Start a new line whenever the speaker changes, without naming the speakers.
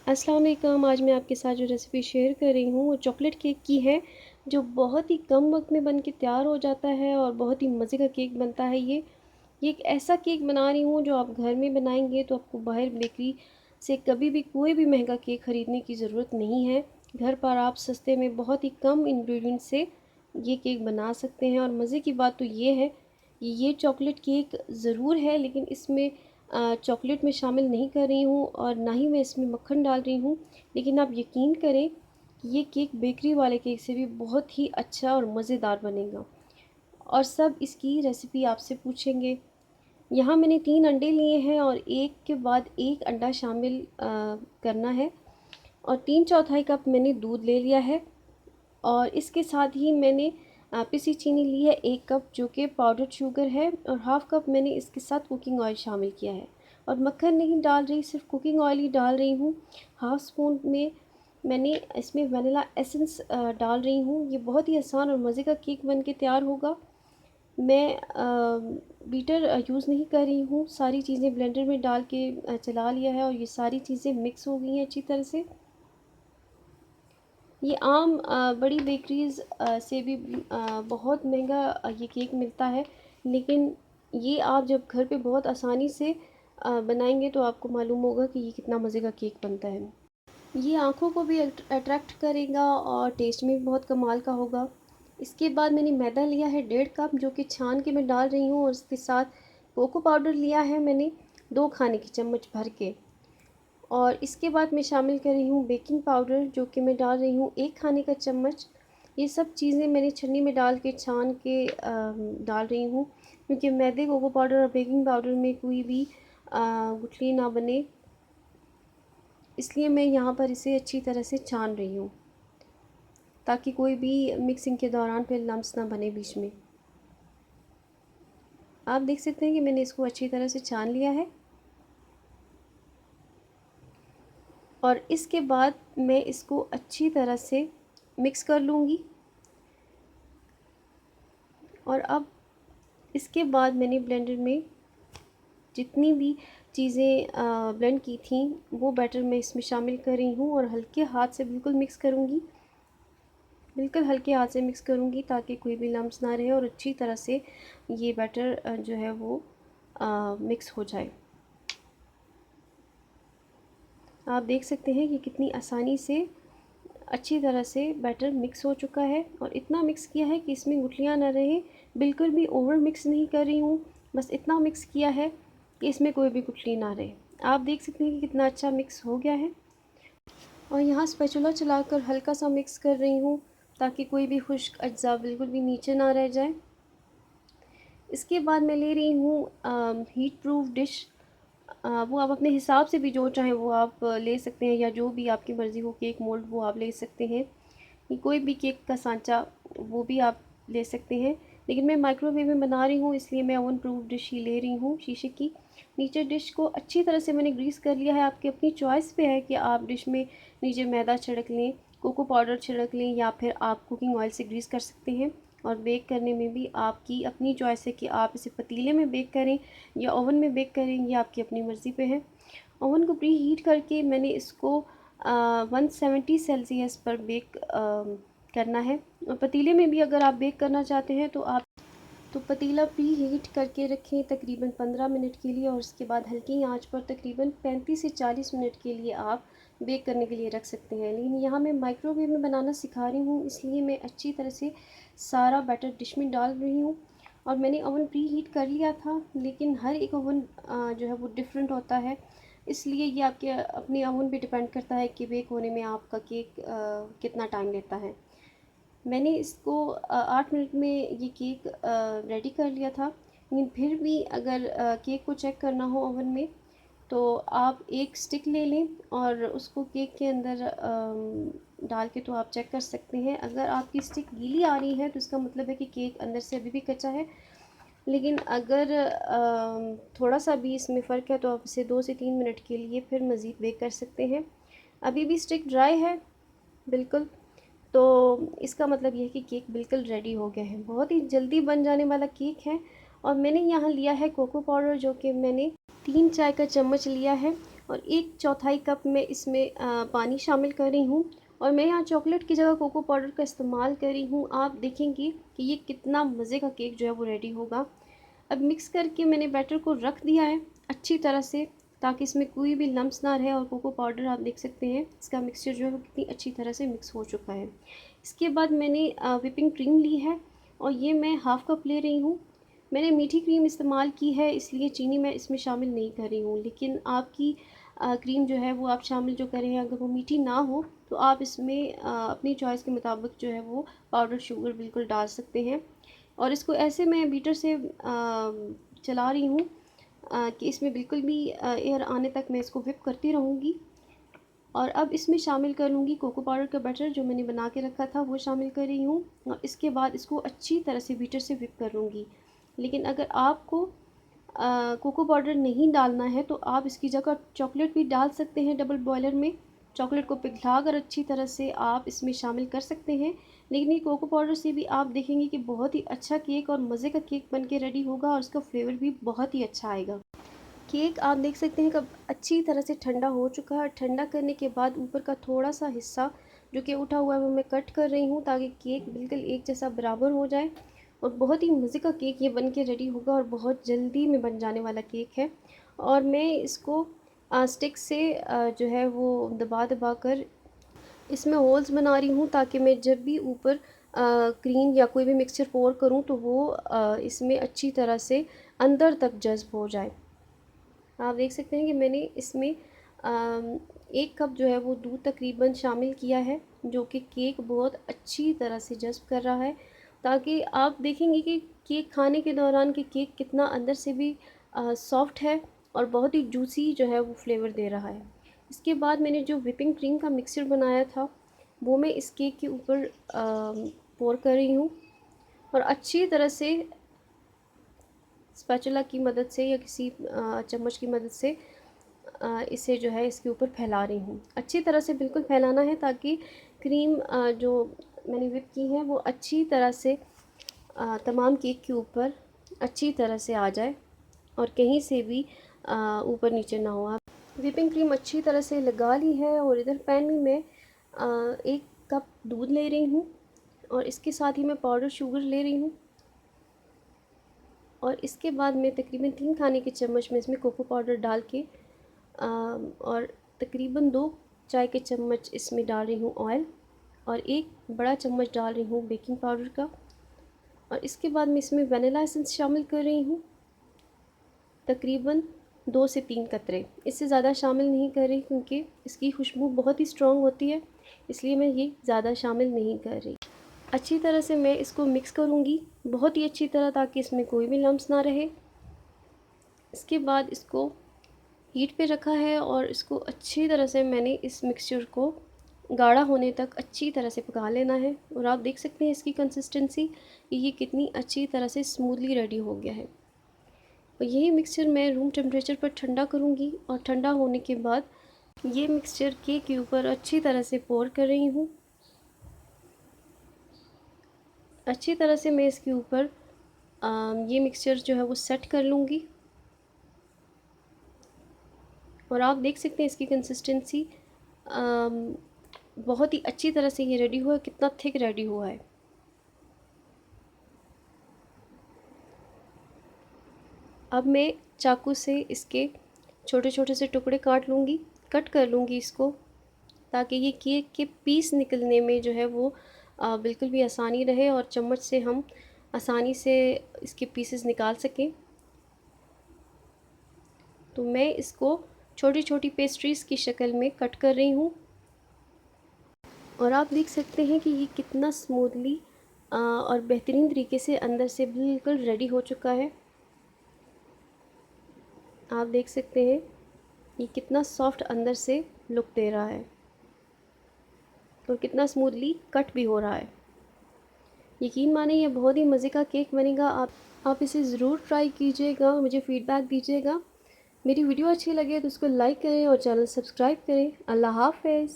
अस्सलाम वालेकुम। आज मैं आपके साथ जो रेसिपी शेयर कर रही हूँ वो चॉकलेट केक की है, जो बहुत ही कम वक्त में बन के तैयार हो जाता है और बहुत ही मज़े का केक बनता है ये एक ऐसा केक बना रही हूँ जो आप घर में बनाएंगे तो आपको बाहर बेकरी से कभी भी कोई भी महंगा केक ख़रीदने की ज़रूरत नहीं है। घर पर आप सस्ते में बहुत ही कम इंग्रेडिएंट से ये केक बना सकते हैं। और मज़े की बात तो ये है कि ये चॉकलेट केक ज़रूर है, लेकिन इसमें चॉकलेट में शामिल नहीं कर रही हूँ और ना ही मैं इसमें मक्खन डाल रही हूँ। लेकिन आप यकीन करें कि ये केक बेकरी वाले केक से भी बहुत ही अच्छा और मज़ेदार बनेगा। और सब इसकी रेसिपी आपसे पूछेंगे। यहाँ मैंने 3 अंडे लिए हैं और एक के बाद एक अंडा शामिल करना है। और 3/4 कप मैंने दूध ले लिया है। और इसके साथ ही मैंने पिसी चीनी ली है 1 कप, जो कि पाउडर शुगर है। और हाफ़ कप मैंने इसके साथ कुकिंग ऑयल शामिल किया है। और मक्खन नहीं डाल रही, सिर्फ कुकिंग ऑयल ही डाल रही हूँ। हाफ़ स्पून में मैंने इसमें वनीला एसेंस डाल रही हूँ। ये बहुत ही आसान और मज़े का केक बन के तैयार होगा। मैं बीटर यूज़ नहीं कर रही हूँ। सारी चीज़ें ब्लेंडर में डाल के चला लिया है और ये सारी चीज़ें मिक्स हो गई हैं अच्छी तरह से। ये आम बड़ी बेकरीज़ से भी बहुत महंगा ये केक मिलता है। लेकिन ये आप जब घर पे बहुत आसानी से बनाएंगे तो आपको मालूम होगा कि ये कितना मज़े का केक बनता है। ये आँखों को भी अट्रैक्ट करेगा और टेस्ट में भी बहुत कमाल का होगा। इसके बाद मैंने मैदा लिया है 1.5 कप, जो कि छान के मैं डाल रही हूँ। और इसके साथ कोको पाउडर लिया है मैंने 2 खाने की चम्मच भर के। और इसके बाद मैं शामिल कर रही हूँ बेकिंग पाउडर, जो कि मैं डाल रही हूँ 1 खाने का चम्मच। ये सब चीज़ें मैंने छन्नी में डाल के छान के डाल रही हूँ, क्योंकि मैदे, कोको पाउडर और बेकिंग पाउडर में कोई भी गुठली ना बने, इसलिए मैं यहाँ पर इसे अच्छी तरह से छान रही हूँ, ताकि कोई भी मिक्सिंग के दौरान फिर लम्स ना बने बीच में। आप देख सकते हैं कि मैंने इसको अच्छी तरह से छान लिया है। और इसके बाद मैं इसको अच्छी तरह से मिक्स कर लूँगी। और अब इसके बाद मैंने ब्लेंडर में जितनी भी चीज़ें ब्लेंड की थी वो बैटर मैं इसमें शामिल कर रही हूँ। और हल्के हाथ से बिल्कुल मिक्स करूँगी, बिल्कुल हल्के हाथ से मिक्स करूँगी, ताकि कोई भी लम्स ना रहे और अच्छी तरह से ये बैटर जो है वो मिक्स हो जाए। आप देख सकते हैं कि कितनी आसानी से अच्छी तरह से बैटर मिक्स हो चुका है। और इतना मिक्स किया है कि इसमें गुठलियाँ ना रहें। बिल्कुल भी ओवर मिक्स नहीं कर रही हूँ, बस इतना मिक्स किया है कि इसमें कोई भी गुठली ना रहे। आप देख सकते हैं कि कितना अच्छा मिक्स हो गया है। और यहाँ स्पैचुला चलाकर हल्का सा मिक्स कर रही हूँ, ताकि कोई भी खुश्क अज्जा बिल्कुल भी नीचे ना रह जाए। इसके बाद मैं ले रही हूँ हीट प्रूफ डिश। वो आप अपने हिसाब से भी जो चाहें वो आप ले सकते हैं, या जो भी आपकी मर्ज़ी हो केक मोल्ड वो आप ले सकते हैं। कि कोई भी केक का सांचा वो भी आप ले सकते हैं। लेकिन मैं माइक्रोवेव में बना रही हूँ, इसलिए मैं ओवन प्रूफ डिश ही ले रही हूँ, शीशे की। नीचे डिश को अच्छी तरह से मैंने ग्रीस कर लिया है। आपकी अपनी चॉइस पे है कि आप डिश में नीचे मैदा छिड़क लें, कोको पाउडर छिड़क लें, या फिर आप कुकिंग ऑयल से ग्रीस कर सकते हैं। और बेक करने में भी आपकी अपनी चॉइस है कि आप इसे पतीले में बेक करें या ओवन में बेक करें, ये आपकी अपनी मर्ज़ी पे है। ओवन को प्री हीट करके मैंने इसको 170 सेल्सियस पर बेक करना है। और पतीले में भी अगर आप बेक करना चाहते हैं तो पतीला प्री हीट करके रखें तकरीबन 15 मिनट के लिए। और उसके बाद हल्की आंच पर तकरीबन 35 से 40 मिनट के लिए आप बेक करने के लिए रख सकते हैं। लेकिन यहाँ मैं माइक्रोवेव में बनाना सिखा रही हूँ, इसलिए मैं अच्छी तरह से सारा बैटर डिश में डाल रही हूँ। और मैंने ओवन प्री हीट कर लिया था, लेकिन हर एक ओवन जो है वो डिफरेंट होता है, इसलिए ये आपके अपने ओवन पे डिपेंड करता है कि बेक होने में आपका केक कितना टाइम लेता है। मैंने इसको 8 मिनट में ये केक रेडी कर लिया था। लेकिन फिर भी अगर केक को चेक करना हो ओवन में, तो आप एक स्टिक ले लें और उसको केक के अंदर डाल के तो आप चेक कर सकते हैं। अगर आपकी स्टिक गीली आ रही है तो इसका मतलब है कि केक अंदर से अभी भी कच्चा है। लेकिन अगर थोड़ा सा भी इसमें फ़र्क है तो आप इसे 2 से 3 मिनट के लिए फिर मज़ीद बेक कर सकते हैं। अभी भी स्टिक ड्राई है बिल्कुल, तो इसका मतलब ये है कि केक बिल्कुल रेडी हो गया है। बहुत ही जल्दी बन जाने वाला केक है। और मैंने यहाँ लिया है कोको पाउडर, जो कि मैंने 3 चाय का चम्मच लिया है। और 1/4 कप मैं इसमें पानी शामिल कर रही हूँ। और मैं यहाँ चॉकलेट की जगह कोको पाउडर का इस्तेमाल कर रही हूँ। आप देखेंगे कि ये कितना मज़े का केक जो है वो रेडी होगा। अब मिक्स करके मैंने बैटर को रख दिया है अच्छी तरह से, ताकि इसमें कोई भी लम्स ना रहे। और कोको पाउडर आप देख सकते हैं इसका मिक्सचर जो है वो कितनी अच्छी तरह से मिक्स हो चुका है। इसके बाद मैंने व्हिपिंग क्रीम ली है और ये मैं हाफ़ कप ले रही हूँ। मैंने मीठी क्रीम इस्तेमाल की है, इसलिए चीनी मैं इसमें शामिल नहीं कर रही हूँ। लेकिन आपकी क्रीम जो है वो आप शामिल जो करें, अगर वो मीठी ना हो तो आप इसमें अपनी चॉइस के मुताबिक जो है वो पाउडर शुगर बिल्कुल डाल सकते हैं। और इसको ऐसे मैं बीटर से चला रही हूँ कि इसमें बिल्कुल भी एयर आने तक मैं इसको व्हिप करती रहूँगी। और अब इसमें शामिल कर लूँगी कोको पाउडर का बैटर जो मैंने बना के रखा था, वो शामिल कर रही हूँ। और इसके बाद इसको अच्छी तरह से बीटर से व्हिप कर लूँगी। लेकिन अगर आपको कोको पाउडर नहीं डालना है तो आप इसकी जगह चॉकलेट भी डाल सकते हैं। डबल बॉयलर में चॉकलेट को पिघलाकर अच्छी तरह से आप इसमें शामिल कर सकते हैं। लेकिन ये कोको पाउडर से भी आप देखेंगे कि बहुत ही अच्छा केक और मज़े का केक बन के रेडी होगा और उसका फ्लेवर भी बहुत ही अच्छा आएगा। केक आप देख सकते हैं कब अच्छी तरह से ठंडा हो चुका है। ठंडा करने के बाद ऊपर का थोड़ा सा हिस्सा जो कि उठा हुआ है वो मैं कट कर रही हूँ, ताकि केक बिल्कुल एक जैसा बराबर हो जाए। और बहुत ही मज़े का केक ये बन के रेडी होगा और बहुत जल्दी में बन जाने वाला केक है। और मैं इसको स्टिक से जो है वो दबा दबा कर इसमें होल्स बना रही हूँ, ताकि मैं जब भी ऊपर क्रीम या कोई भी मिक्सचर पोर करूँ तो वो इसमें अच्छी तरह से अंदर तक जज़्ब हो जाए। आप देख सकते हैं कि मैंने इसमें 1 कप जो है वो दूध तकरीबन शामिल किया है, जो कि केक बहुत अच्छी तरह से जज़्ब कर रहा है। ताकि आप देखेंगे कि केक खाने के दौरान कि केक कितना अंदर से भी सॉफ्ट है और बहुत ही जूसी जो है वो फ्लेवर दे रहा है। इसके बाद मैंने जो व्हिपिंग क्रीम का मिक्सचर बनाया था वो मैं इस केक के ऊपर पोर कर रही हूँ और अच्छी तरह से स्पैचुला की मदद से या किसी चम्मच की मदद से इसे जो है इसके ऊपर फैला रही हूँ। अच्छी तरह से बिल्कुल फैलाना है, ताकि क्रीम जो मैंने व्हिप की है वो अच्छी तरह से तमाम केक के ऊपर अच्छी तरह से आ जाए और कहीं से भी ऊपर नीचे ना हो। व्हिपिंग क्रीम अच्छी तरह से लगा ली है और इधर पैन में मैं 1 कप दूध ले रही हूँ और इसके साथ ही मैं पाउडर शुगर ले रही हूँ। और इसके बाद मैं तकरीबन 3 खाने के चम्मच में इसमें कोको पाउडर डाल के और तकरीबन 2 चाय के चम्मच इसमें डाल रही हूँ ऑयल और 1 बड़ा चम्मच डाल रही हूँ बेकिंग पाउडर का। और इसके बाद मैं इसमें वनीला एसेंस शामिल कर रही हूँ, तकरीबन 2 से 3 कतरे। इससे ज़्यादा शामिल नहीं कर रही क्योंकि इसकी खुशबू बहुत ही स्ट्रॉन्ग होती है, इसलिए मैं ये ज़्यादा शामिल नहीं कर रही। अच्छी तरह से मैं इसको मिक्स करूँगी बहुत ही अच्छी तरह, ताकि इसमें कोई भी लम्स ना रहे। इसके बाद इसको हीट पे रखा है और इसको अच्छी तरह से मैंने इस मिक्सचर को गाढ़ा होने तक अच्छी तरह से पका लेना है। और आप देख सकते हैं इसकी कंसिस्टेंसी, ये कितनी अच्छी तरह से स्मूथली रेडी हो गया है। और यही मिक्सचर मैं रूम टेम्परेचर पर ठंडा करूँगी और ठंडा होने के बाद ये मिक्सचर केक के ऊपर अच्छी तरह से पोर कर रही हूँ। अच्छी तरह से मैं इसके ऊपर ये मिक्सचर जो है वो सेट कर लूँगी। और आप देख सकते हैं इसकी कंसिस्टेंसी बहुत ही अच्छी तरह से ये रेडी हुआ है, कितना थिक रेडी हुआ है। अब मैं चाकू से इसके छोटे छोटे से टुकड़े कट कर लूँगी इसको, ताकि ये केक के पीस निकलने में जो है वो बिल्कुल भी आसानी रहे और चम्मच से हम आसानी से इसके पीसेस निकाल सकें। तो मैं इसको छोटी छोटी पेस्ट्रीज़ की शक्ल में कट कर रही हूँ। और आप देख सकते हैं कि ये कितना स्मूथली और बेहतरीन तरीके से अंदर से बिल्कुल रेडी हो चुका है। आप देख सकते हैं ये कितना सॉफ्ट अंदर से लुक दे रहा है और कितना स्मूथली कट भी हो रहा है। यकीन माने ये बहुत ही मज़े का केक बनेगा। आप इसे ज़रूर ट्राई कीजिएगा, मुझे फ़ीडबैक दीजिएगा। मेरी वीडियो अच्छी लगे तो उसको लाइक करें और चैनल सब्सक्राइब करें। अल्लाह हाफ़िज़।